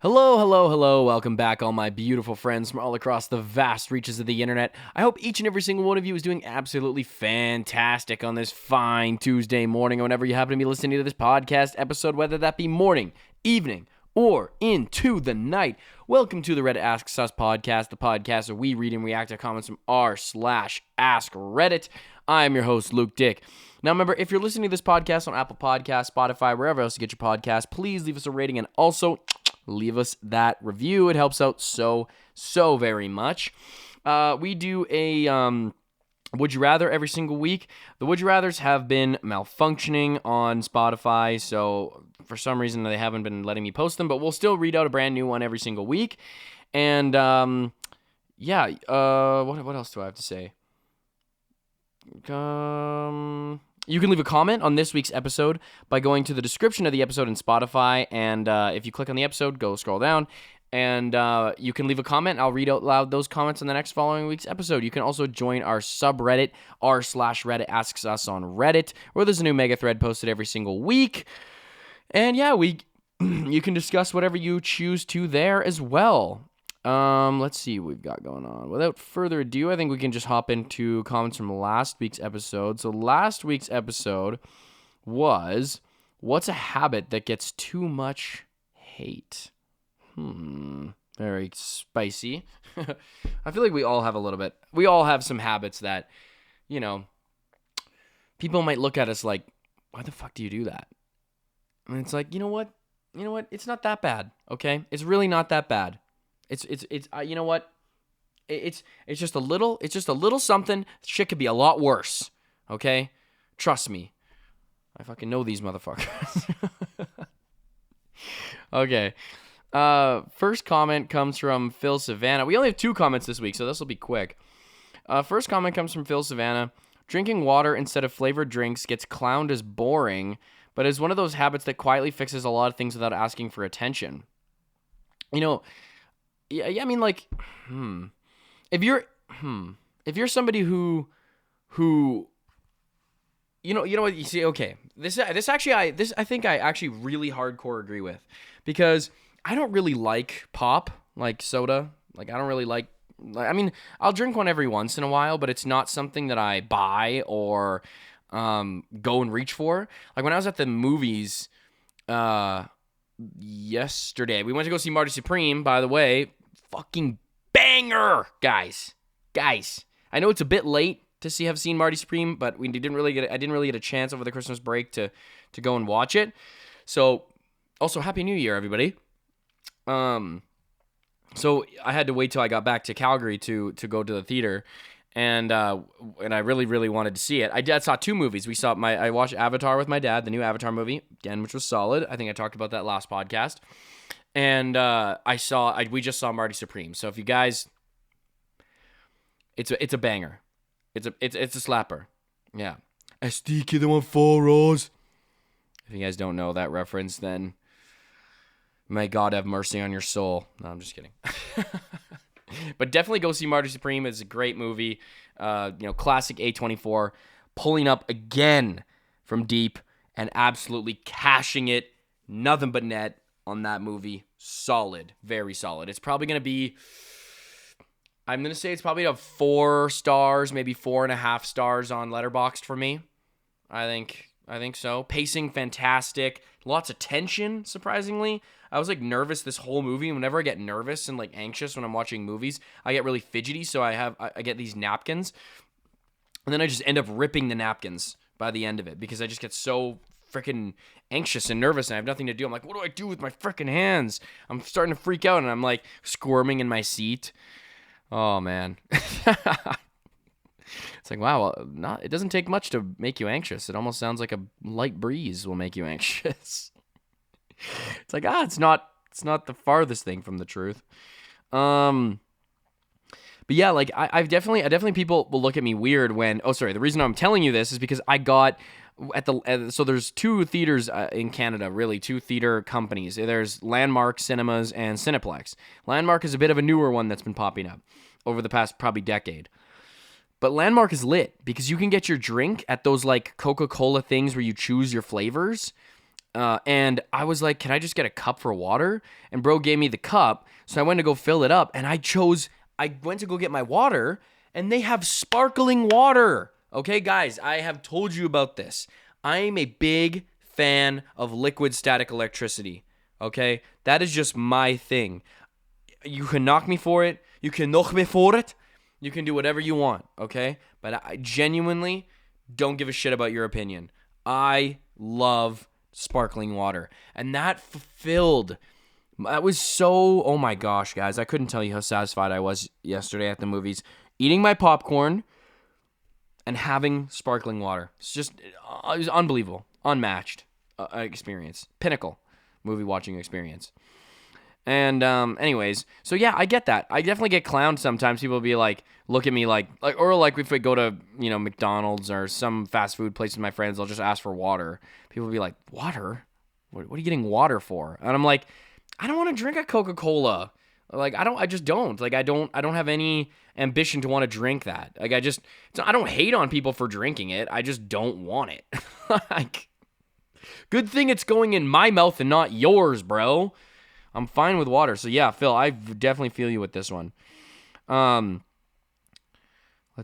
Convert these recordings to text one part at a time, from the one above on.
Hello, hello, hello. Welcome back, all my beautiful friends from all across the vast reaches of the internet. I hope each and every single one of you is doing absolutely fantastic on this fine Tuesday morning, or whenever you happen to be listening to this podcast episode, whether that be morning, evening, or into the night. Welcome to the Reddit Asks Us podcast, the podcast where we read and react to comments from r/Ask Reddit. I am your host, Luke Dick. Now, remember, if you're listening to this podcast on Apple Podcasts, Spotify, wherever else you get your podcast, please leave us a rating and also leave us that review. It helps out so very much. We do a Would You Rather every single week. The Would You Rathers have been malfunctioning on Spotify, so for some reason they haven't been letting me post them, but we'll still read out a brand new one every single week. And what else do I have to say? You can leave a comment on this week's episode by going to the description of the episode in Spotify, and if you click on the episode, go scroll down, and you can leave a comment. I'll read out loud those comments in the next following week's episode. You can also join our subreddit, r/Reddit Asks Us on Reddit, where there's a new mega thread posted every single week. And yeah, you can discuss whatever you choose to there as well. Let's see what we've got going on. Without further ado, I think we can just hop into comments from last week's episode. So last week's episode was, what's a habit that gets too much hate? Very spicy. I feel like we all have a little bit. We all have some habits that, people might look at us like, why the fuck do you do that? And it's like, you know what? It's not that bad, okay? It's really not that bad. It's you know what? It's just a little something. Shit could be a lot worse, okay? Trust me. I fucking know these motherfuckers. Okay. First comment comes from Phil Savannah. We only have 2 comments this week, so this will be quick. First comment comes from Phil Savannah. Drinking water instead of flavored drinks gets clowned as boring, but is one of those habits that quietly fixes a lot of things without asking for attention. Yeah, I mean, like, if you're somebody who, you know what you see. Okay, this I think I actually really hardcore agree with, because I don't really like pop, like soda. Like, I don't really like. I mean, I'll drink one every once in a while, but it's not something that I buy or go and reach for. Like, when I was at the movies yesterday, we went to go see Marty Supreme. By the way, fucking banger, guys. I know it's a bit late to have seen Marty Supreme, but I didn't really get a chance over the Christmas break to go and watch it. So, also Happy New Year, everybody. So I had to wait till I got back to Calgary to go to the theater, and I really wanted to see it. I saw 2 movies. I watched Avatar with my dad, the new Avatar movie, again, which was solid. I think I talked about that last podcast. And we just saw Marty Supreme. So if you guys, it's a banger. It's a slapper. Yeah. SD Kid on 4 Rows. If you guys don't know that reference, then may God have mercy on your soul. No, I'm just kidding. But definitely go see Marty Supreme. It's a great movie. Classic A24, pulling up again from deep and absolutely cashing it. Nothing but net on that movie. Solid. Very solid. It's probably going to be, I'm going to say it's probably a 4 stars, maybe 4.5 stars on Letterboxd for me. I think so. Pacing, fantastic. Lots of tension, surprisingly. I was like nervous this whole movie. Whenever I get nervous and like anxious when I'm watching movies, I get really fidgety. So I get these napkins, and then I just end up ripping the napkins by the end of it, because I just get so freaking anxious and nervous and I have nothing to do. I'm like, what do I do with my freaking hands? I'm starting to freak out, and I'm like squirming in my seat. Oh man. It's like, wow, it doesn't take much to make you anxious. It almost sounds like a light breeze will make you anxious. It's like, it's not the farthest thing from the truth. But yeah, like I definitely people will look at me weird when, the reason I'm telling you this is because I got so there's 2 theaters in Canada, really 2 theater companies. There's Landmark Cinemas and Cineplex. Landmark is a bit of a newer one that's been popping up over the past probably decade. But Landmark is lit because you can get your drink at those like Coca-Cola things where you choose your flavors. And I was like, can I just get a cup for water? And bro gave me the cup. So I went to go fill it up, and I went to go get my water, and they have sparkling water. Okay, guys, I have told you about this. I am a big fan of liquid static electricity. Okay, that is just my thing. You can knock me for it. You can knock me for it. You can do whatever you want, okay? But I genuinely don't give a shit about your opinion. I love sparkling water. And that was so, oh my gosh, guys. I couldn't tell you how satisfied I was yesterday at the movies. Eating my popcorn and having sparkling water. It was unbelievable. Unmatched experience. Pinnacle movie watching experience. And anyways, so yeah, I get that. I definitely get clowned sometimes. People will be like, look at me like if we go to, McDonald's or some fast food place with my friends, I'll just ask for water. People will be like, water? What are you getting water for? And I'm like, I don't want to drink a Coca-Cola. Like, I just don't. Like, I don't have any ambition to want to drink that. Like, I don't hate on people for drinking it. I just don't want it. Like, good thing it's going in my mouth and not yours, bro. I'm fine with water. So yeah, Phil, I definitely feel you with this one. Let's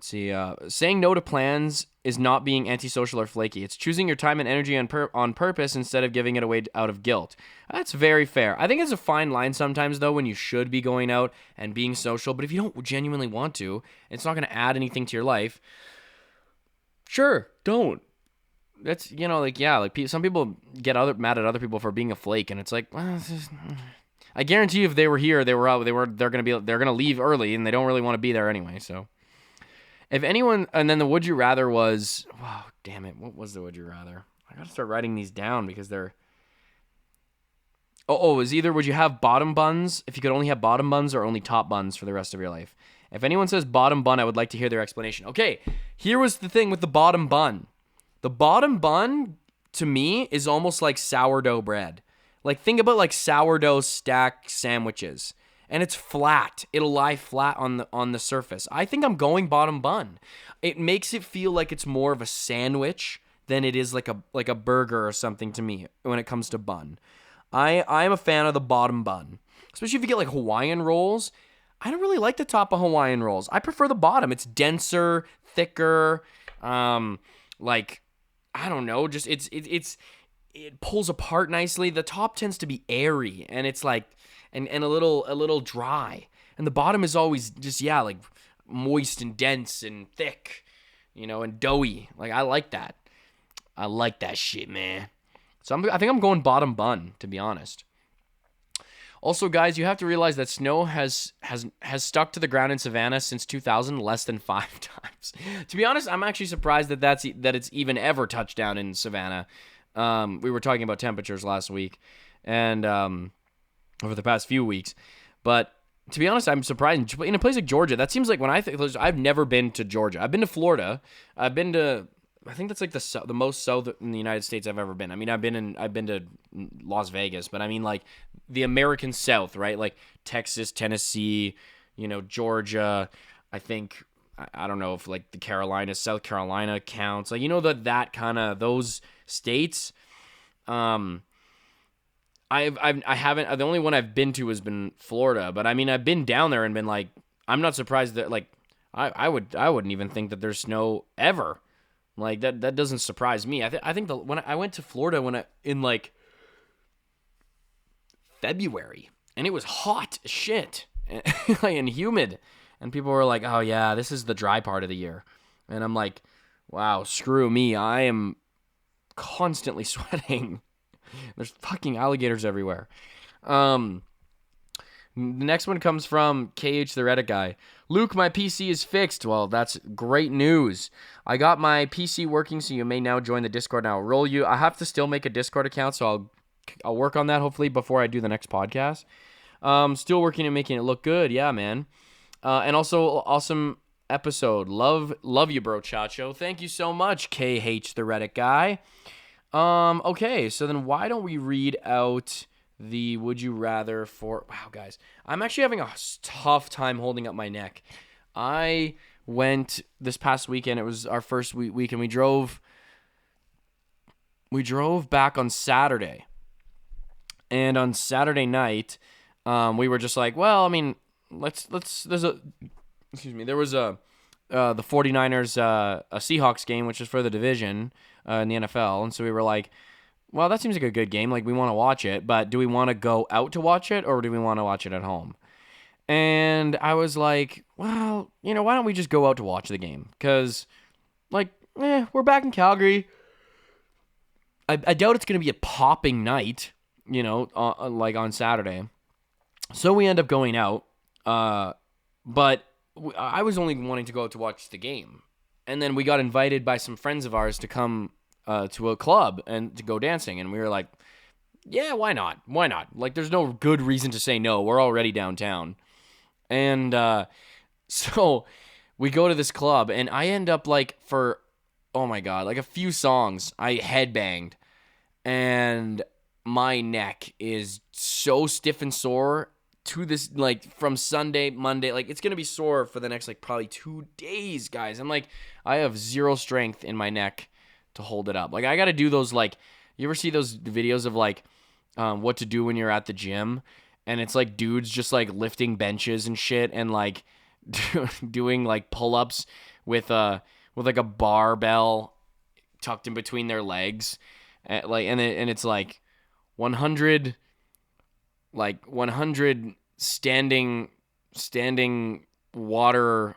see. Saying no to plans is not being antisocial or flaky. It's choosing your time and energy on purpose instead of giving it away out of guilt. That's very fair. I think it's a fine line sometimes, though, when you should be going out and being social. But if you don't genuinely want to, it's not going to add anything to your life. Sure, don't. That's, some people get mad at other people for being a flake, and it's like, well, I guarantee you if they were here, they're gonna leave early, and they don't really want to be there anyway. So, if anyone, and then the would you rather was, wow, damn it, what was the would you rather? I gotta start writing these down because they're. It was either would you have bottom buns if you could only have bottom buns or only top buns for the rest of your life. If anyone says bottom bun, I would like to hear their explanation. Okay, here was the thing with the bottom bun. The bottom bun, to me, is almost like sourdough bread. Like, think about like sourdough stack sandwiches. And it's flat. It'll lie flat on the surface. I think I'm going bottom bun. It makes it feel like it's more of a sandwich than it is like a burger or something to me when it comes to bun. I'm a fan of the bottom bun. Especially if you get like Hawaiian rolls. I don't really like the top of Hawaiian rolls. I prefer the bottom. It's denser, thicker, I don't know, just it pulls apart nicely. The top tends to be airy and it's like and a little dry. And the bottom is always just like moist and dense and thick, and doughy. Like I like that. I like that shit, man. So I think I'm going bottom bun, to be honest. Also, guys, you have to realize that snow has stuck to the ground in Savannah since 2000 less than 5 times. To be honest, I'm actually surprised that it's even ever touched down in Savannah. We were talking about temperatures last week and over the past few weeks. But to be honest, I'm surprised. In a place like Georgia, that seems like when I've never been to Georgia. I've been to Florida. I've been to... I think that's like the most south in the United States I've ever been. I mean, I've been to Las Vegas, but I mean like the American South, right? Like Texas, Tennessee, Georgia. I think I don't know if like the Carolinas, South Carolina counts. Like that kind of those states. I haven't. The only one I've been to has been Florida, but I mean I've been down there and been like I'm not surprised that like I wouldn't even think that there's snow ever. Like that doesn't surprise me. I think when I went to Florida in like February and it was hot as shit and humid, and people were like, "Oh yeah, this is the dry part of the year," and I'm like, "Wow, screw me! I am constantly sweating. There's fucking alligators everywhere." The next one comes from KH the Reddit guy. Luke, my PC is fixed. Well, that's great news. I got my PC working, so you may now join the Discord now. Roll you. I have to still make a Discord account, so I'll work on that hopefully before I do the next podcast. Still working and making it look good. Yeah, man. And also awesome episode. Love you, bro, Chacho. Thank you so much, KH the Reddit guy. Okay, so then why don't we read out the would you rather for... Wow, guys. I'm actually having a tough time holding up my neck. I went this past weekend. It was our first week, and we drove we drove back on Saturday. And on Saturday night, we were just like, well, I mean, there was the 49ers a Seahawks game, which is for the division in the NFL. And so we were like, well, that seems like a good game. Like, we want to watch it, but do we want to go out to watch it, or do we want to watch it at home? And I was like, well, why don't we just go out to watch the game? Because, we're back in Calgary. I doubt it's going to be a popping night, on Saturday. So we end up going out, but I was only wanting to go out to watch the game. And then we got invited by some friends of ours to come to a club and to go dancing. And we were like, yeah, why not? Why not? Like, there's no good reason to say no. We're already downtown. And so we go to this club, and I end up, for, oh my God, a few songs, I headbanged. And my neck is so stiff and sore to this, from Sunday, Monday. It's going to be sore for the next, probably 2 days, guys. I'm I have zero strength in my neck to hold it up. I got to do those, you ever see those videos of, what to do when you're at the gym? And it's, dudes just, lifting benches and shit and, doing, pull-ups with a barbell tucked in between their legs. And it's, 100 standing water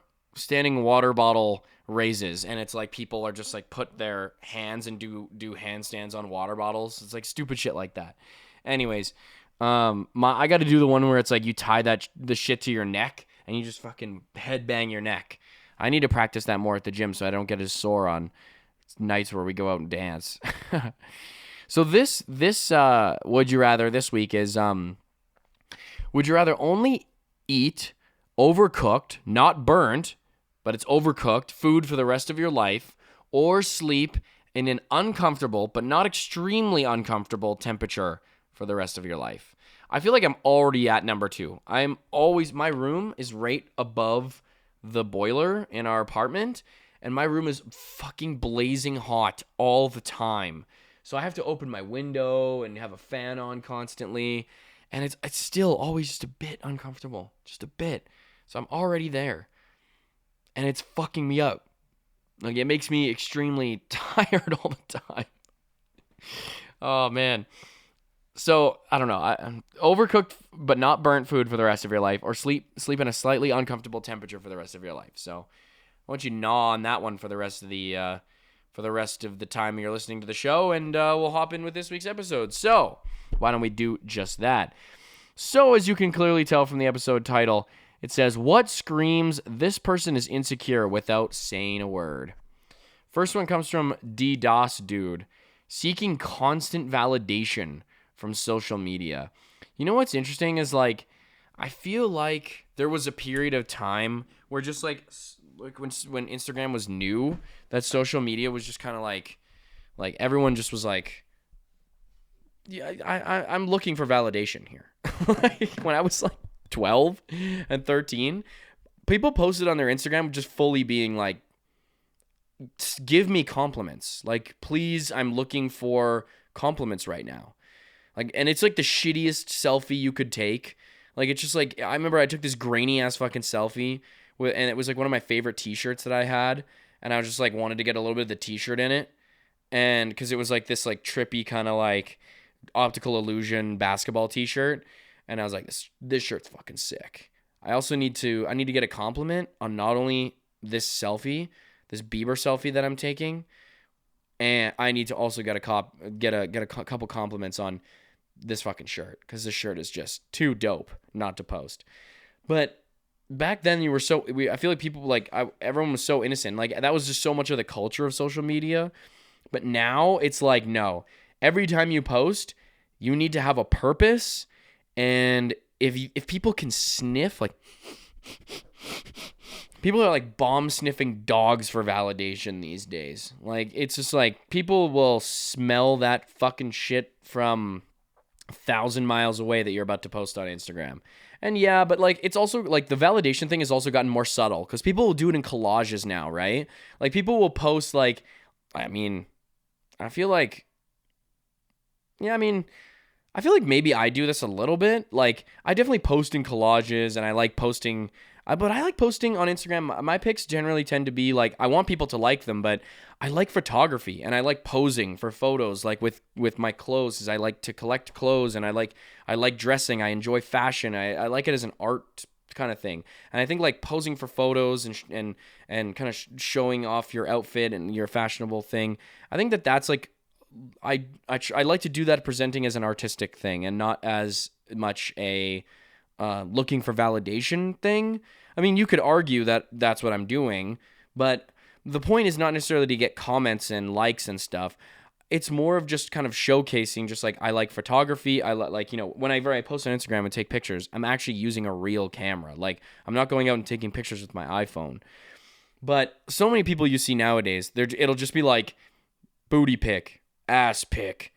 bottle raises, and it's people are just put their hands and do handstands on water bottles. It's stupid shit like that. Anyways, I got to do the one where it's you tie the shit to your neck and you just fucking headbang your neck. I need to practice that more at the gym so I don't get as sore on nights where we go out and dance. So this would you rather this week is would you rather only eat overcooked, not burnt, but it's overcooked food for the rest of your life, or sleep in an uncomfortable but not extremely uncomfortable temperature for the rest of your life? I feel like I'm already at number 2. My room is right above the boiler in our apartment, and my room is fucking blazing hot all the time. So I have to open my window and have a fan on constantly, and it's still always just a bit uncomfortable, just a bit. So I'm already there, and it's fucking me up. It makes me extremely tired all the time. Oh man. So I don't know. Overcooked but not burnt food for the rest of your life, or sleep in a slightly uncomfortable temperature for the rest of your life. So I want you to gnaw on that one for the rest of the time you're listening to the show, and we'll hop in with this week's episode. So why don't we do just that? So as you can clearly tell from the episode title, it says, what screams this person is insecure without saying a word? First one comes from DDoS Dude. Seeking constant validation from social media. You know what's interesting is I feel like there was a period of time where just when Instagram was new, that social media was just kind of like everyone just was yeah, I'm looking for validation here. When I was 12 and 13, people posted on their Instagram just fully being give me compliments. Please, I'm looking for compliments right now. And it's the shittiest selfie you could take. It's just I remember I took this grainy ass fucking selfie and it was one of my favorite t-shirts that I had, and I was just wanted to get a little bit of the t-shirt in it, and because it was this trippy kind of optical illusion basketball t-shirt, and I was this shirt's fucking sick. I need to get a compliment on not only this selfie, this Bieber selfie that I'm taking, and I need to also get a couple compliments on this fucking shirt, because this shirt is just too dope not to post. But back then I feel like people everyone was so innocent. That was just so much of the culture of social media. But now it's no. Every time you post, you need to have a purpose, and if people can sniff people are bomb sniffing dogs for validation these days. It's just people will smell that fucking shit from 1,000 miles away that you're about to post on Instagram. And yeah, but it's also the validation thing has also gotten more subtle, because people will do it in collages now, right? People will post I feel like yeah, I mean, I feel like maybe I do this a little bit. Like, I definitely post in collages, and I like posting, but I like posting on Instagram. My pics generally tend to be like, I want people to like them, but I like photography, and I like posing for photos, like with my clothes. Is I like to collect clothes, and I like dressing. I enjoy fashion. I like it as an art kind of thing. And I think like posing for photos and kind of showing off your outfit and your fashionable thing. I think that's like I like to do that presenting as an artistic thing and not as much a looking for validation thing. I mean, you could argue that that's what I'm doing, but the point is not necessarily to get comments and likes and stuff. It's more of just kind of showcasing, just like I like photography. I like, whenever I post on Instagram and take pictures, I'm actually using a real camera. Like, I'm not going out and taking pictures with my iPhone. But so many people you see nowadays, it'll just be like booty pic, ass pic,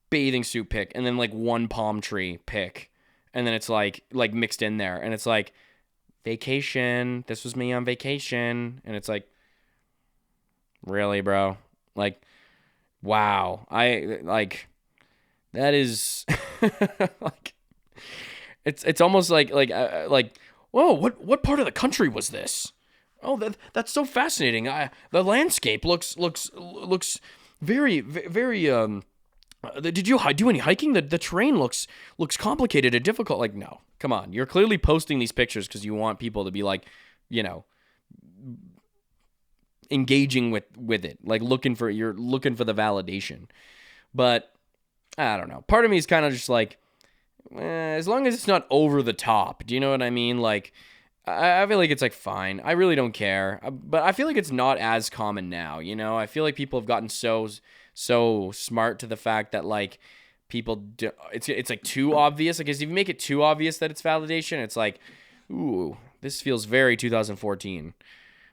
bathing suit pic, and then like one palm tree pic. And then it's like mixed in there. And it's like, vacation. This was me on vacation. And it's like, really, bro? Like, wow. I like that is like it's almost like whoa, what part of the country was this? Oh, that's so fascinating. The landscape looks very very did you do any hiking? The terrain looks complicated and difficult. Like, no. Come on. You're clearly posting these pictures cuz you want people to be like, engaging with it, like you're looking for the validation. But I don't know. Part of me is kind of just like, as long as it's not over the top. Do you know what I mean? Like, I feel like it's like fine. I really don't care. But I feel like it's not as common now. I feel like people have gotten so smart to the fact that like it's like too obvious. I guess if you make it too obvious that it's validation, it's like, ooh, this feels very 2014.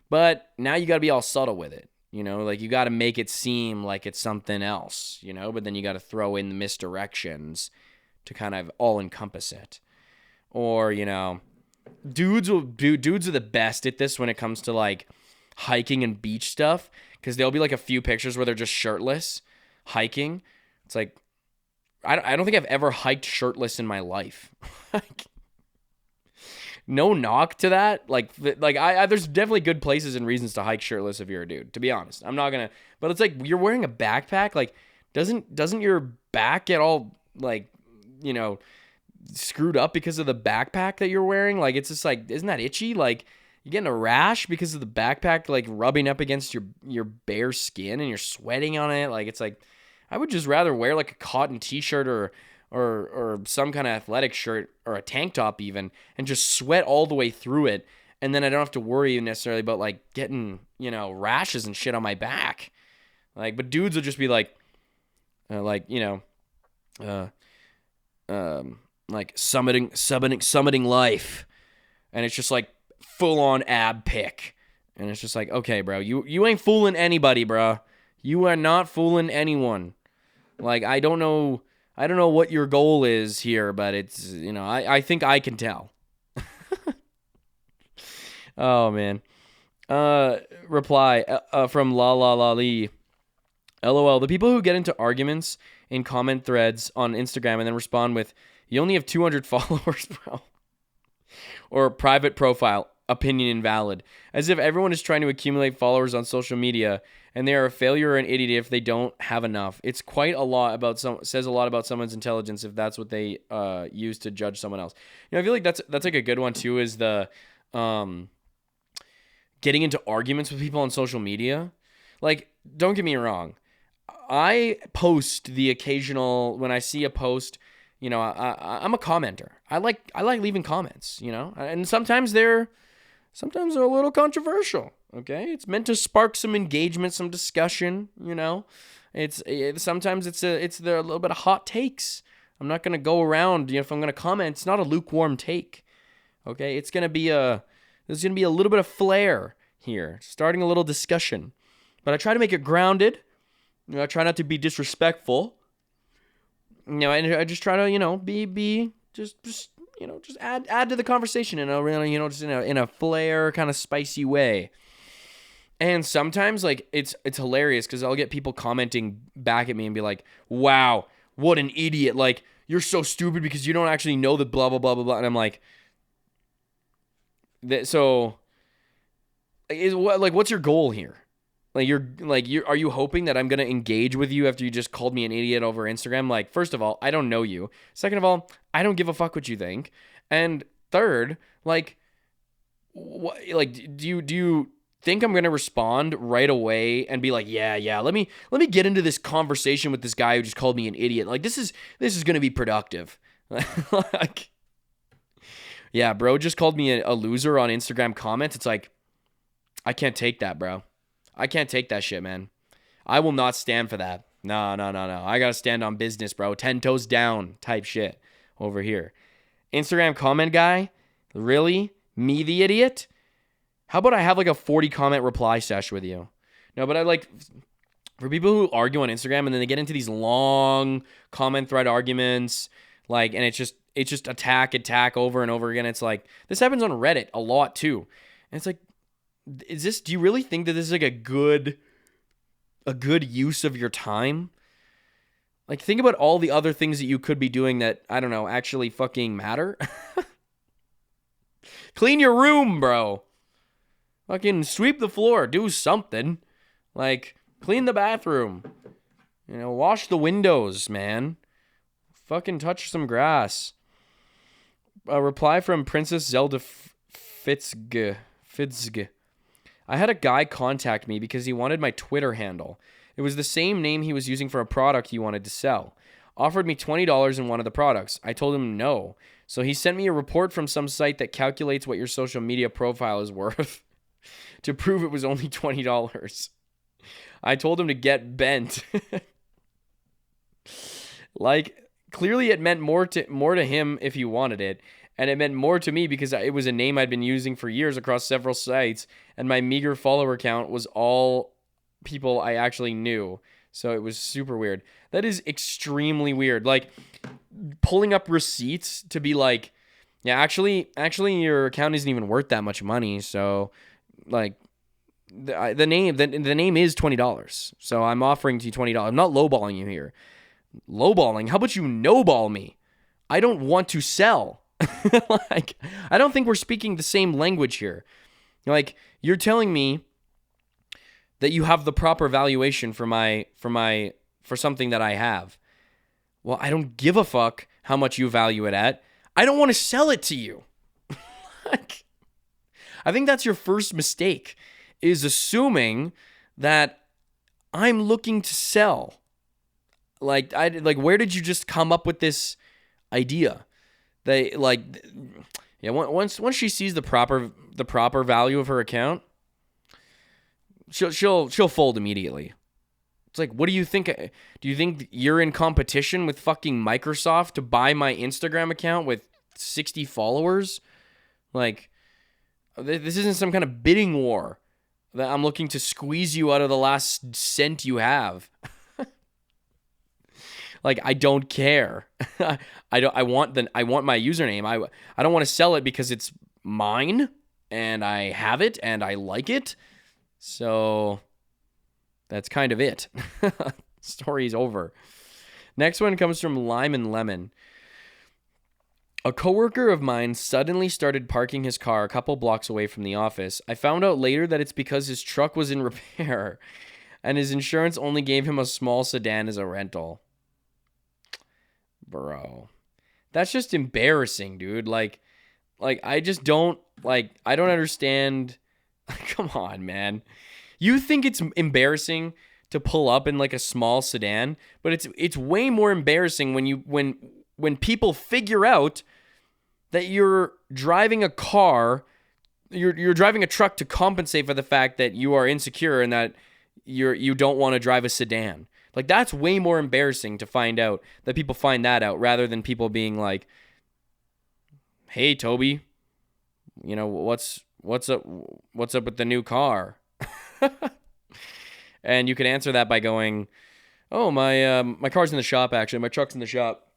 But now you got to be all subtle with it, like you got to make it seem like it's something else, but then you got to throw in the misdirections to kind of all encompass it. Or, dudes are the best at this when it comes to like hiking and beach stuff, because there'll be like a few pictures where they're just shirtless hiking. It's like, I don't think I've ever hiked shirtless in my life. No knock to that. Like I there's definitely good places and reasons to hike shirtless if you're a dude, to be honest. I'm not gonna, but it's like you're wearing a backpack. Like, doesn't your back get all like, screwed up because of the backpack that you're wearing? Like, it's just like, isn't that itchy? Like, you're getting a rash because of the backpack, like rubbing up against your bare skin and you're sweating on it. Like, it's like, I would just rather wear like a cotton t-shirt or some kind of athletic shirt or a tank top even, and just sweat all the way through it. And then I don't have to worry necessarily about like getting, rashes and shit on my back. Like, but dudes will just be like summiting life. And it's just like full on ab pic. And it's just like, okay, bro, you ain't fooling anybody, bro. You are not fooling anyone. Like, I don't know what your goal is here, but it's, I think I can tell. Oh, man. Reply from La La La Lee. LOL. The people who get into arguments in comment threads on Instagram and then respond with, you only have 200 followers, bro. Or private profile, opinion invalid. As if everyone is trying to accumulate followers on social media and they are a failure or an idiot if they don't have enough. It's quite a lot says a lot about someone's intelligence if that's what they use to judge someone else. I feel like that's like a good one too, is the getting into arguments with people on social media. Like, don't get me wrong. I post the occasional, when I see a post, I'm a commenter. I like leaving comments, and sometimes they're a little controversial. Okay, it's meant to spark some engagement, some discussion. Sometimes it's a little bit of hot takes. I'm not gonna go around. If I'm gonna comment, it's not a lukewarm take. Okay, there's gonna be a little bit of flair here, starting a little discussion. But I try to make it grounded. I try not to be disrespectful. And I just try to be just add to the conversation in a really just in a flair kind of spicy way. And sometimes like it's hilarious because I'll get people commenting back at me and be like, wow, what an idiot. Like, you're so stupid because you don't actually know the blah, blah, blah, blah, blah. And I'm like, so, what's your goal here? Are you hoping that I'm going to engage with you after you just called me an idiot over Instagram? Like, first of all, I don't know you. Second of all, I don't give a fuck what you think. And third, like, do you think I'm going to respond right away and be like, yeah, let me get into this conversation with this guy who just called me an idiot. Like, this is going to be productive. Like, yeah, bro just called me a loser on Instagram comments. It's like, I can't take that, bro. I can't take that shit, man. I will not stand for that. No. I got to stand on business, bro. 10 toes down type shit over here. Instagram comment guy? Really? Me the idiot? How about I have like a 40 comment reply sesh with you? No, but I like, for people who argue on Instagram and then they get into these long comment thread arguments, like, and it's just attack over and over again. It's like, this happens on Reddit a lot too. And it's like, do you really think that this is like a good use of your time? Like, think about all the other things that you could be doing that, I don't know, actually fucking matter. Clean your room, bro. Fucking sweep the floor. Do something. Like, clean the bathroom. You know, wash the windows, man. Fucking touch some grass. A reply from Princess Zelda Fitzge. I had a guy contact me because he wanted my Twitter handle. It was the same name he was using for a product he wanted to sell. Offered me $20 in one of the products. I told him no. So he sent me a report from some site that calculates what your social media profile is worth to prove it was only $20. I told him to get bent. Like, clearly it meant more to him if he wanted it. And it meant more to me because it was a name I'd been using for years across several sites, and my meager follower count was all people I actually knew. So it was super weird. That is extremely weird. Like, pulling up receipts to be like, yeah, actually your account isn't even worth that much money. So, like, the name is $20. So I'm offering to you $20. I'm not lowballing you here. Lowballing? How about you no-ball me? I don't want to sell. Like, I don't think we're speaking the same language here. Like, you're telling me that you have the proper valuation for something that I have. Well, I don't give a fuck how much you value it at. I don't want to sell it to you. Like, I think that's your first mistake, is assuming that I'm looking to sell. Like, where did you just come up with this idea? They like, yeah. Once she sees the proper value of her account, she'll fold immediately. It's like, what do you think? Do you think you're in competition with fucking Microsoft to buy my Instagram account with 60 followers? Like, this isn't some kind of bidding war that I'm looking to squeeze you out of the last cent you have. Like, I don't care. I want my username. I don't want to sell it because it's mine and I have it and I like it. So that's kind of it. Story's over. Next one comes from Lime and Lemon. A coworker of mine suddenly started parking his car a couple blocks away from the office. I found out later that it's because his truck was in repair and his insurance only gave him a small sedan as a rental. Bro, that's just embarrassing, dude. Like I just don't, like, I don't understand. Come on, man. You think it's embarrassing to pull up in like a small sedan, but it's way more embarrassing when people figure out that you're driving a car, you're driving a truck to compensate for the fact that you are insecure and that you don't want to drive a sedan. Like, that's way more embarrassing to find out, that people find that out, rather than people being like, hey, Toby, you know, what's up with the new car? And you can answer that by going, oh, my car's in the shop, actually. My truck's in the shop.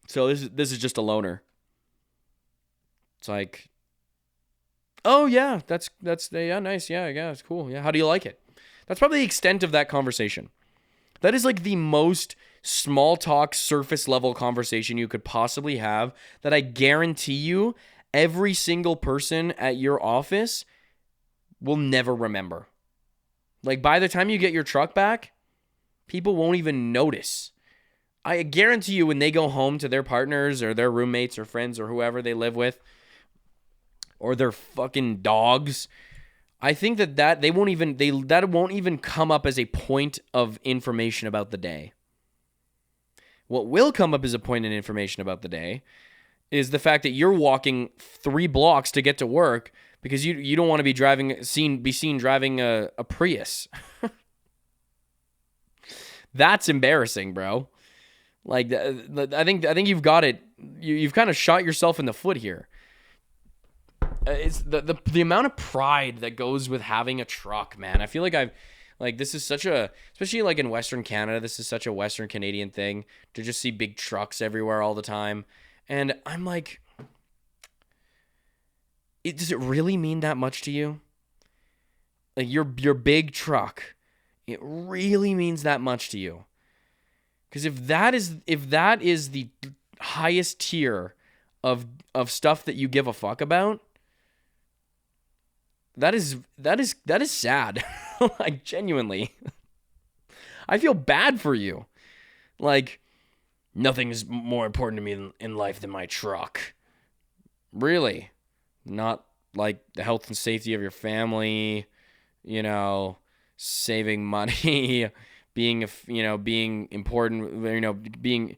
So this is just a loaner. It's like, oh, yeah, that's yeah, nice. Yeah, it's cool. Yeah, how do you like it? That's probably the extent of that conversation. That is like the most small talk, surface level conversation you could possibly have that I guarantee you every single person at your office will never remember. Like, by the time you get your truck back, people won't even notice. I guarantee you when they go home to their partners or their roommates or friends or whoever they live with or their fucking dogs, I think that won't even come up as a point of information about the day. What will come up as a point of information about the day is the fact that you're walking 3 blocks to get to work because you don't want to be seen driving a Prius. That's embarrassing, bro. Like, I think you've got it. You've kind of shot yourself in the foot here. It's the amount of pride that goes with having a truck, man. I feel like this is such a, especially like in Western Canada, this is such a Western Canadian thing to just see big trucks everywhere all the time. And I'm like, does it really mean that much to you? Like your big truck, it really means that much to you? Because if that is the highest tier of stuff that you give a fuck about, that is sad. Like, genuinely, I feel bad for you. Like, nothing is more important to me in life than my truck. Really? Not like the health and safety of your family, saving money, being important, being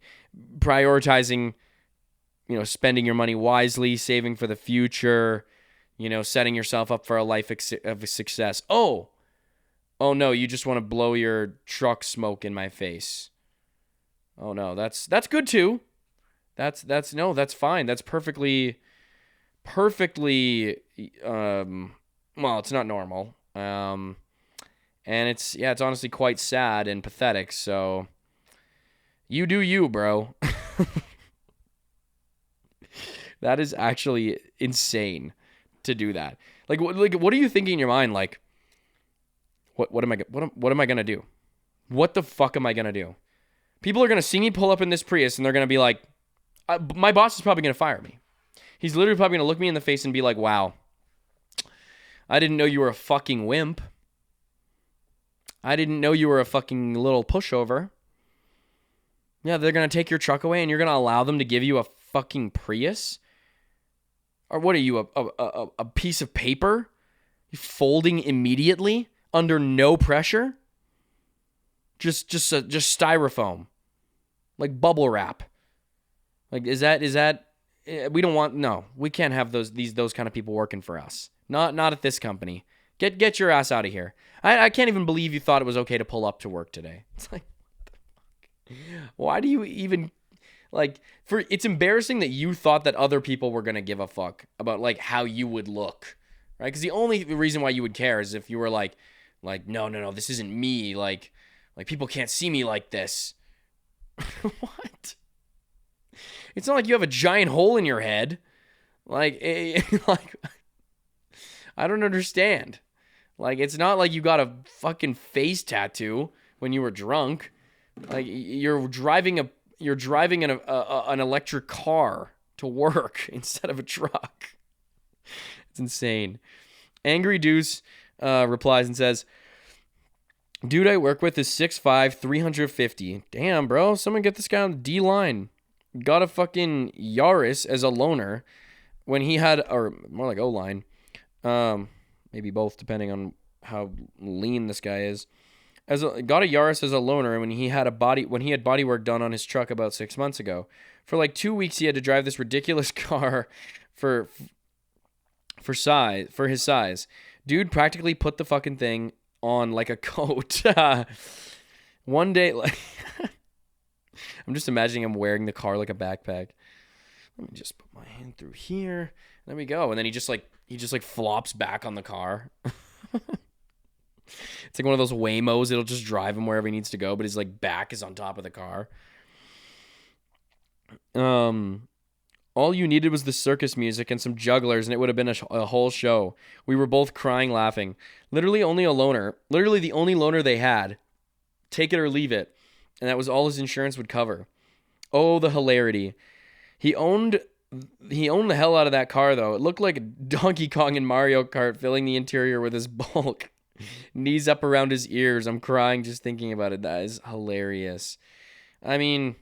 prioritizing, spending your money wisely, saving for the future, setting yourself up for a life of success. Oh no, you just want to blow your truck smoke in my face. Oh no, that's good too. That's fine. That's perfectly well, it's not normal. And it's honestly quite sad and pathetic. So you do you, bro. That is actually insane to do that. Like what are you thinking in your mind? Like, what am I gonna do? What the fuck am I gonna do? People are gonna see me pull up in this Prius and they're gonna be like, my boss is probably gonna fire me. He's literally probably gonna look me in the face and be like, wow, I didn't know you were a fucking wimp. I didn't know you were a fucking little pushover. Yeah, they're gonna take your truck away and you're gonna allow them to give you a fucking Prius? Or what are you, a piece of paper? You folding immediately under no pressure? Just styrofoam, like bubble wrap. Like is that? We don't want, no. We can't have those kind of people working for us. Not at this company. Get your ass out of here. I can't even believe you thought it was okay to pull up to work today. It's like, what the fuck? Why do you even, like, it's embarrassing that you thought that other people were going to give a fuck about, like, how you would look, right? Because the only reason why you would care is if you were like, no, this isn't me. Like people can't see me like this. What? It's not like you have a giant hole in your head. Like, I don't understand. Like, it's not like you got a fucking face tattoo when you were drunk. Like, you're driving an electric car to work instead of a truck. It's insane. Angry Deuce replies and says, dude I work with is 6'5", 350. Damn, bro. Someone get this guy on the D line. Got a fucking Yaris as a loaner when he had, or more like O-line. Maybe both, depending on how lean this guy is. Got a Yaris as a loaner when he had body work done on his truck about 6 months ago. For like 2 weeks, he had to drive this ridiculous car for his size. Dude practically put the fucking thing on like a coat. One day, like, I'm just imagining him wearing the car like a backpack. Let me just put my hand through here. There we go. And then he just flops back on the car. It's like one of those Waymos. It'll just drive him wherever he needs to go, but his like back is on top of the car. All you needed was the circus music and some jugglers, and it would have been a whole show. We were both crying, laughing. Literally the only loaner they had. Take it or leave it. and that was all his insurance would cover. Oh, the hilarity. He owned the hell out of that car, though. It looked like Donkey Kong in Mario Kart, filling the interior with his bulk. Knees up around his ears. I'm crying just thinking about it. That is hilarious. I mean,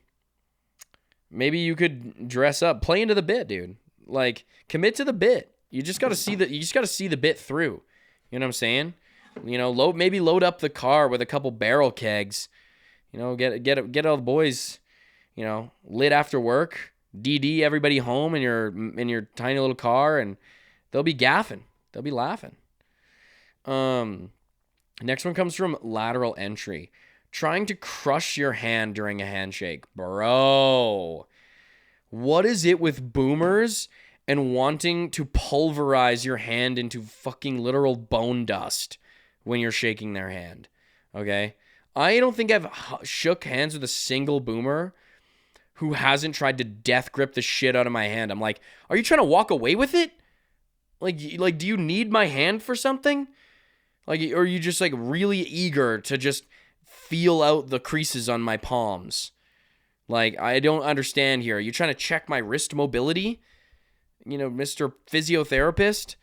maybe you could dress up, play into the bit, dude. Like, commit to the bit. You just got to see the bit through. You know what I'm saying? You know, load up the car with a couple barrel kegs. You know, get all the boys, you know, lit after work. DD everybody home in your tiny little car, and they'll be gaffing. They'll be laughing. Next one comes from Lateral Entry. Trying to crush your hand during a handshake. Bro, what is it with boomers and wanting to pulverize your hand into fucking literal bone dust when you're shaking their hand? Okay? I don't think I've shook hands with a single boomer who hasn't tried to death grip the shit out of my hand. I'm like, are you trying to walk away with it? Like, do you need my hand for something? Like, or are you just like really eager to just feel out the creases on my palms? Like, I don't understand here. Are you trying to check my wrist mobility? You know, Mr. Physiotherapist?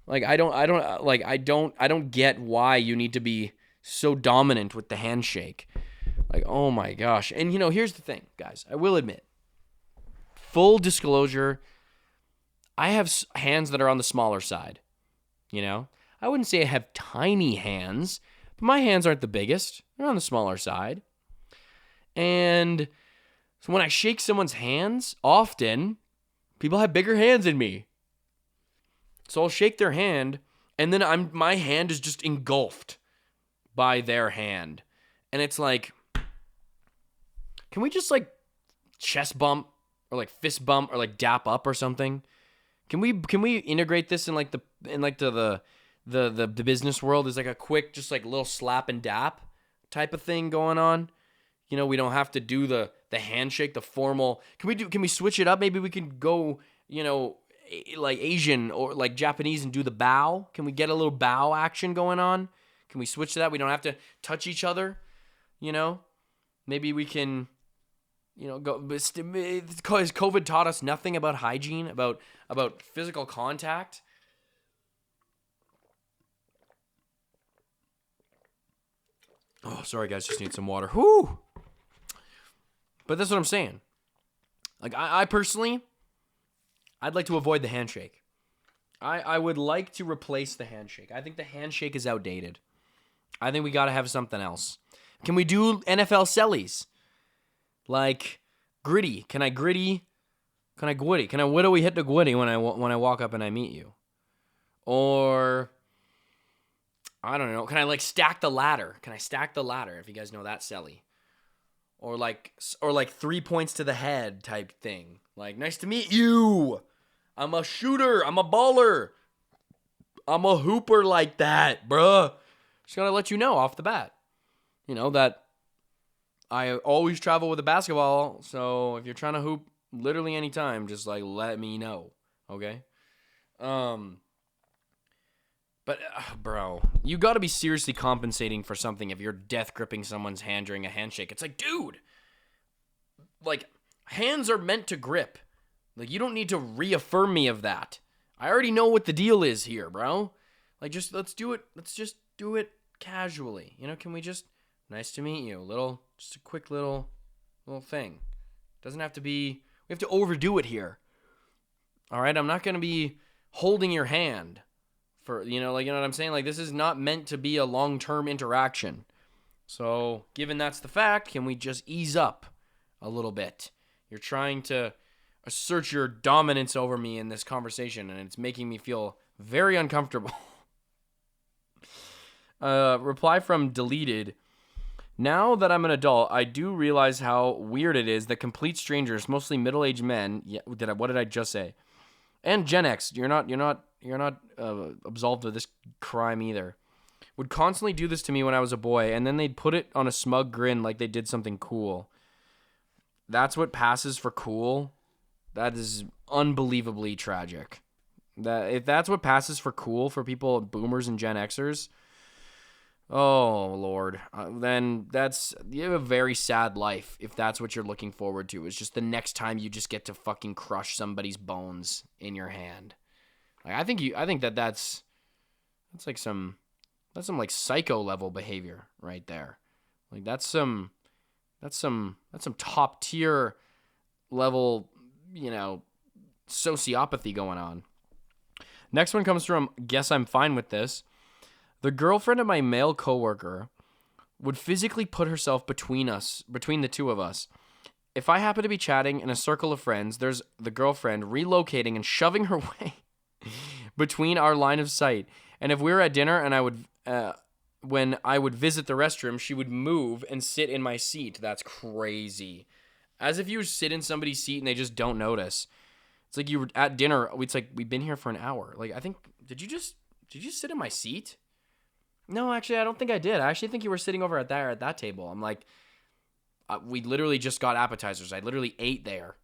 Like, I don't get why you need to be so dominant with the handshake. Like, oh my gosh. And, you know, here's the thing, guys. I will admit, full disclosure, I have hands that are on the smaller side. You know? I wouldn't say I have tiny hands, but my hands aren't the biggest. They're on the smaller side. And so when I shake someone's hands, often people have bigger hands than me. So I'll shake their hand, and then my hand is just engulfed by their hand. And it's like, can we just like chest bump or like fist bump or like dap up or something? Can we integrate this in the business world? Is like a quick just like little slap and dap type of thing going on? You know, we don't have to do the handshake, the formal. Can we switch it up? Maybe we can go, you know, like Asian or like Japanese and do the bow. Can we get a little bow action going on? Can we switch to that? We don't have to touch each other, you know? Maybe we can, you know, go. Because COVID taught us nothing about hygiene, about physical contact. Oh, sorry guys, just need some water. Whew. But that's what I'm saying. Like, I personally, I'd like to avoid the handshake. I would like to replace the handshake. I think the handshake is outdated. I think we got to have something else. Can we do NFL sellies? Like, gritty. Can I gritty? Can I gwitty? Can I widowy hit the gwitty when I walk up and I meet you? Or, I don't know. Can I like stack the ladder? Can I stack the ladder, if you guys know that selly? Or like 3 points to the head type thing. Like, nice to meet you. I'm a shooter. I'm a baller. I'm a hooper like that, bruh. Just gotta let you know off the bat. You know, that I always travel with a basketball. So if you're trying to hoop literally anytime, just like let me know. Okay? But, bro, you got to be seriously compensating for something if you're death gripping someone's hand during a handshake. It's like, dude, like, hands are meant to grip. Like, you don't need to reaffirm me of that. I already know what the deal is here, bro. Like, let's do it. Let's just do it casually. You know, can we just, nice to meet you. Just a quick little thing. Doesn't have to be, we have to overdo it here. All right, I'm not going to be holding your hand. For, you know what I'm saying? Like, this is not meant to be a long-term interaction. So, given that's the fact, can we just ease up a little bit? You're trying to assert your dominance over me in this conversation, and it's making me feel very uncomfortable. Reply from deleted. Now that I'm an adult, I do realize how weird it is that complete strangers, mostly middle-aged men, what did I just say? And Gen X, you're not absolved of this crime either, would constantly do this to me when I was a boy, and then they'd put it on a smug grin like they did something cool. That's what passes for cool? That is unbelievably tragic. If that's what passes for cool for people, boomers and Gen Xers, Oh, Lord. Then you have a very sad life if that's what you're looking forward to. It's just the next time you just get to fucking crush somebody's bones in your hand. Like, I think that's like that's some like psycho level behavior right there. Like that's some top tier level, sociopathy going on. Next one comes from Guess I'm Fine With This. The girlfriend of my male coworker would physically put herself between the two of us. If I happen to be chatting in a circle of friends, there's the girlfriend relocating and shoving her way between our line of sight. And if we were at dinner and when I would visit the restroom, she would move and sit in my seat. That's crazy. As if you sit in somebody's seat and they just don't notice. It's like you were at dinner. It's like we've been here for an hour. Like, I think, did you just sit in my seat? No, actually, I don't think I did. I actually think you were sitting over at that table. I'm like, we literally just got appetizers. I literally ate there.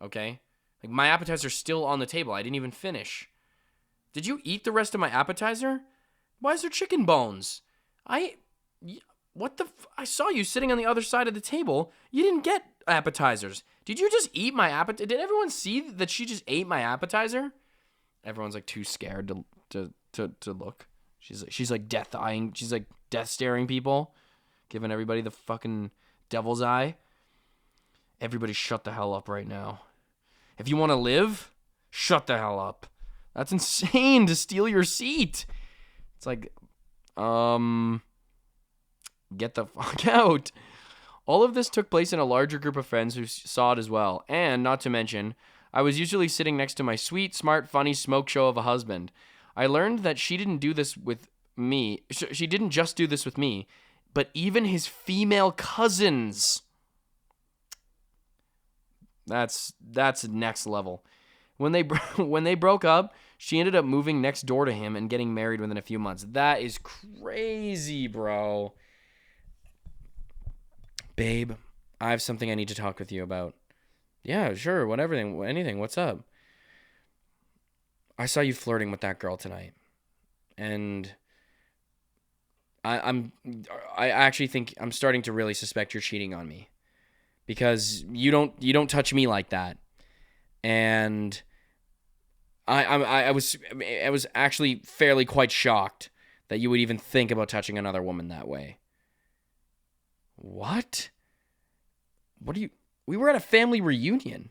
Okay? Like, my appetizer's still on the table. I didn't even finish. Did you eat the rest of my appetizer? Why is there chicken bones? I saw you sitting on the other side of the table. You didn't get appetizers. Did you just eat my appetizer? Did everyone see that she just ate my appetizer? Everyone's like too scared to look. She's like death eyeing. She's like death staring people, giving everybody the fucking devil's eye. Everybody shut the hell up right now. If you want to live, shut the hell up. That's insane to steal your seat. It's like, get the fuck out. All of this took place in a larger group of friends who saw it as well. And, not to mention, I was usually sitting next to my sweet, smart, funny smoke show of a husband. I learned that she didn't do this with me. She didn't just do this with me, but even his female cousins. That's next level. When they broke up, she ended up moving next door to him and getting married within a few months. That is crazy, bro. Babe, I have something I need to talk with you about. Yeah, sure, whatever, anything. What's up? I saw you flirting with that girl tonight, and I actually think I'm starting to really suspect you're cheating on me, because you don't touch me like that, and I was actually fairly quite shocked that you would even think about touching another woman that way. What? We were at a family reunion.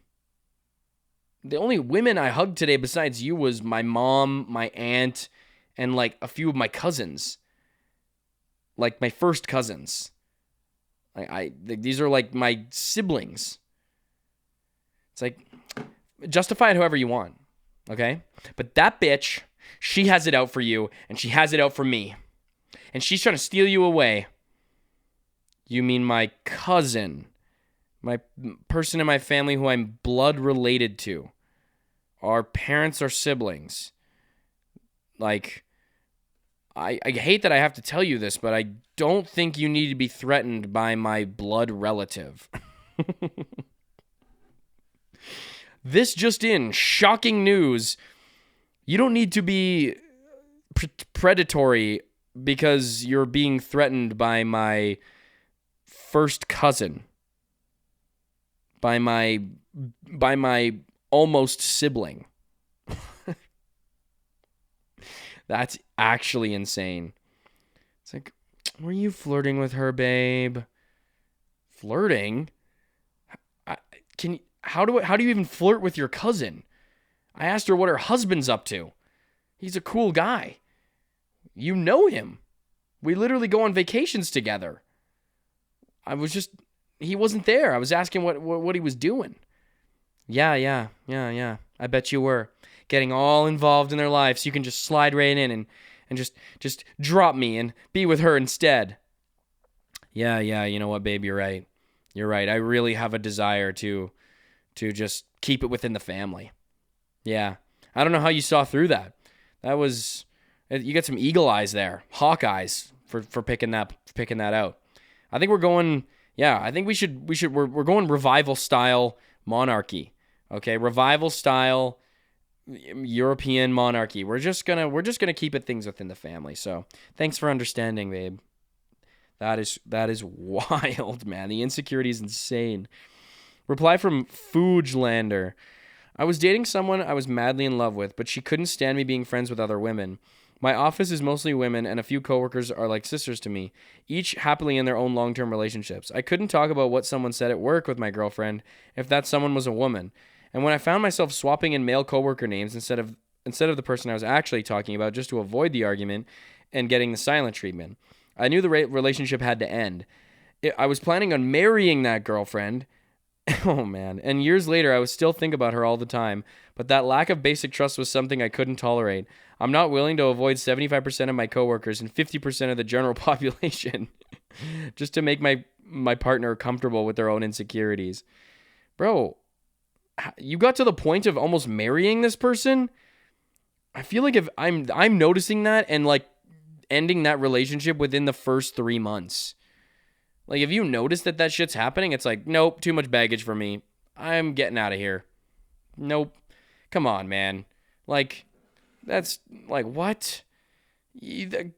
The only women I hugged today besides you was my mom, my aunt, and like a few of my cousins. Like my first cousins. These are like my siblings. It's like, justify it however you want, okay? But that bitch, she has it out for you, and she has it out for me. And she's trying to steal you away. You mean my cousin. My person in my family who I'm blood related to. Our parents are siblings. Like, I hate that I have to tell you this, but I don't think you need to be threatened by my blood relative. This just in, shocking news. You don't need to be predatory because you're being threatened by my first cousin. By my almost sibling. That's actually insane. It's like, were you flirting with her, babe? Flirting? How do you even flirt with your cousin? I asked her what her husband's up to. He's a cool guy. You know him. We literally go on vacations together. He wasn't there. I was asking what he was doing. Yeah. I bet you were. Getting all involved in their life so you can just slide right in and just drop me and be with her instead. Yeah, you know what, babe, you're right. You're right. I really have a desire to just keep it within the family. Yeah. I don't know how you saw through that. You got some eagle eyes there. Hawk eyes for picking that out. I think we're going, I think we're going revival style monarchy. Okay? Revival style European monarchy. We're just gonna keep it things within the family. So thanks for understanding, babe. That is wild, man. The insecurity is insane. Reply from Foogelander. I was dating someone I was madly in love with, but she couldn't stand me being friends with other women. My office is mostly women, and a few coworkers are like sisters to me, each happily in their own long-term relationships. I couldn't talk about what someone said at work with my girlfriend if that someone was a woman. And when I found myself swapping in male coworker names instead of the person I was actually talking about just to avoid the argument and getting the silent treatment, I knew the relationship had to end. I was planning on marrying that girlfriend. Oh, man. And years later, I would still think about her all the time. But that lack of basic trust was something I couldn't tolerate. I'm not willing to avoid 75% of my coworkers and 50% of the general population just to make my partner comfortable with their own insecurities. Bro, you got to the point of almost marrying this person? I feel like if I'm noticing that and like ending that relationship within the first 3 months. Like, if you notice that shit's happening, it's like, nope, too much baggage for me. I'm getting out of here. Nope. Come on, man. Like, that's, like, what?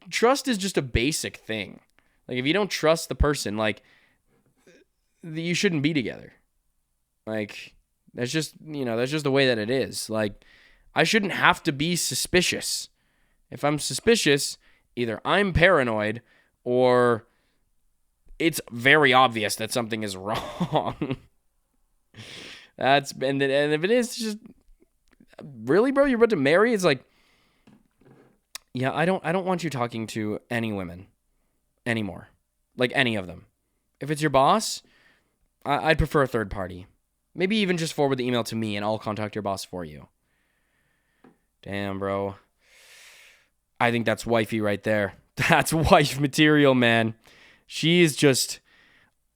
Trust is just a basic thing. Like, if you don't trust the person, like, you shouldn't be together. Like, that's just the way that it is. Like, I shouldn't have to be suspicious. If I'm suspicious, either I'm paranoid or it's very obvious that something is wrong. And if it is just really, bro, you're about to marry, it's like, yeah, I don't want you talking to any women anymore. Like, any of them. If it's your boss, I'd prefer a third party. Maybe even just forward the email to me and I'll contact your boss for you. Damn, bro. I think that's wifey right there. That's wife material, man. She is just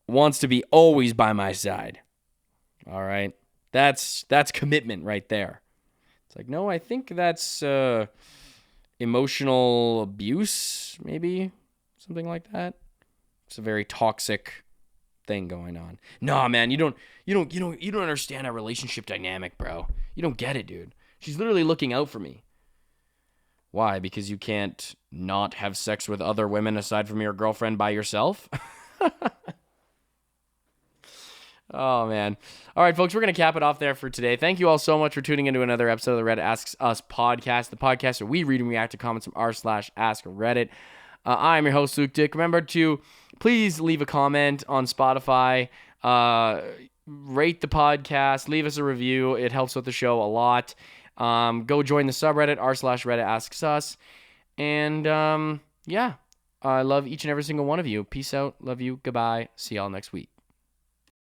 wants to be always by my side. All right. That's commitment right there. It's like, no, I think that's emotional abuse, maybe something like that. It's a very toxic thing going on. Nah, man, you don't understand our relationship dynamic, bro. You don't get it, dude. She's literally looking out for me. Why? Because you can't not have sex with other women aside from your girlfriend by yourself? Oh, man. All right, folks, we're going to cap it off there for today. Thank you all so much for tuning into another episode of the Reddit Asks Us podcast, the podcast where we read and react to comments from r/AskReddit. I'm your host, Luke Dick. Remember to please leave a comment on Spotify, rate the podcast, leave us a review. It helps with the show a lot. Go join the subreddit, r/Reddit Asks Us. And, yeah, I love each and every single one of you. Peace out. Love you. Goodbye. See y'all next week.